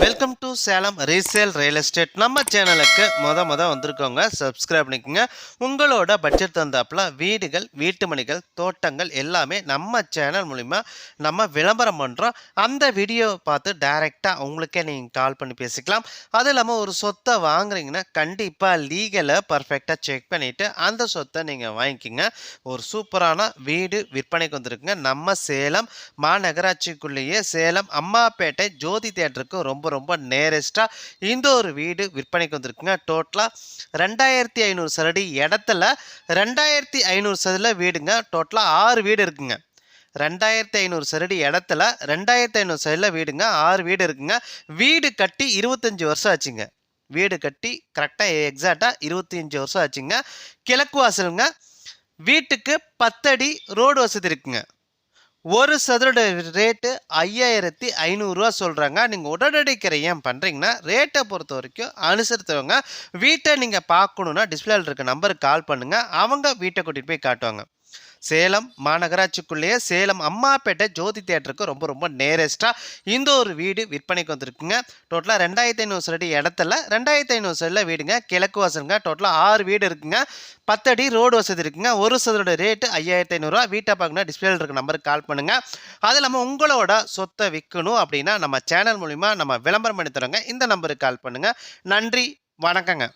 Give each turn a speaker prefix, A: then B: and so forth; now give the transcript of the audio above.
A: Welcome to Salem resale real estate. நம்ம சேனலுக்கு முத வந்திருக்கோங்க, சப்ஸ்கிரைப் பண்ணிக்கோங்க. உங்களோட பட்ஜெட் தந்தாப்புல வீடுகள், வீட்டு மனைகள், தோட்டங்கள் எல்லாமே நம்ம சேனல் மூலிமா நம்ம விளம்பரம் பண்ணுறோம். அந்த வீடியோ பார்த்து டைரெக்டாக உங்களுக்கே நீங்கள் கால் பண்ணி பேசிக்கலாம். அது இல்லாமல் ஒரு சொத்தை வாங்குறீங்கன்னா கண்டிப்பாக லீகலை பர்ஃபெக்டாக செக் பண்ணிவிட்டு அந்த சொத்தை நீங்கள் வாங்கிக்கிங்க. ஒரு சூப்பரான வீடு விற்பனைக்கு வந்திருக்குங்க. நம்ம சேலம் மாநகராட்சிக்குள்ளேயே சேலம் அம்மாப்பேட்டை ஜோதி தேட்டருக்கு ரொம்ப நேரஸ்ட்டாக இந்த ஒரு வீடு விற்பனைக்கு வந்திருக்குங்க. டோட்டலாக 2500 சதுரடி இடத்துல 2500 சதுர வீடுங்க. டோட்டலாக 6 வீடு இருக்குங்க. 2500 சதுரடி இடத்துல 2500 சதுர வீடுங்க, 6 வீடு இருக்குங்க. வீடு கட்டி 25 வருஷம் ஆச்சுங்க. வீடு கட்டி கரெக்டாக எக்ஸாக்டாக 25 வருஷம் ஆச்சுங்க. கிழக்கு வாசலுங்க. வீட்டுக்கு 10 அடி ரோடு வசதி இருக்குங்க. ஒரு சதுரோட ரேட்டு 5500 சொல்கிறாங்க. நீங்கள் உடனடி கிரையம் பண்ணுறீங்கன்னா ரேட்டை பொறுத்த வரைக்கும் அனுசரித்தவங்க. வீட்டை நீங்கள் பார்க்கணுன்னா டிஸ்பிளேல இருக்க நம்பருக்கு கால் பண்ணுங்கள். அவங்க வீட்டை கூட்டிகிட்டு போய் காட்டுவாங்க. சேலம் மாநகராட்சிக்குள்ளேயே சேலம் அம்மாப்பேட்டை ஜோதி தேட்டருக்கு ரொம்ப நேரஸ்ட்டாக இந்த ஒரு வீடு விற்பனைக்கு வந்திருக்குங்க. டோட்டலாக 2500 சதுரடி இடத்துல 2500 சதுரில் வீடுங்க. கிழக்கு வாசலுங்க. டோட்டலாக 6 வீடு இருக்குங்க. 10 அடி ரோடு வசதி இருக்குங்க. ஒரு சதுரோட ரேட்டு 5500. வீட்டை பார்க்கணும் டிஸ்பிளேல இருக்க நம்பருக்கு கால் பண்ணுங்கள். அது இல்லாமல் உங்களோட சொத்தை விற்கணும் அப்படின்னா நம்ம சேனல் மூலிமா நம்ம விளம்பரம் பண்ணி தரோங்க. இந்த நம்பருக்கு கால் பண்ணுங்கள். நன்றி, வணக்கங்க.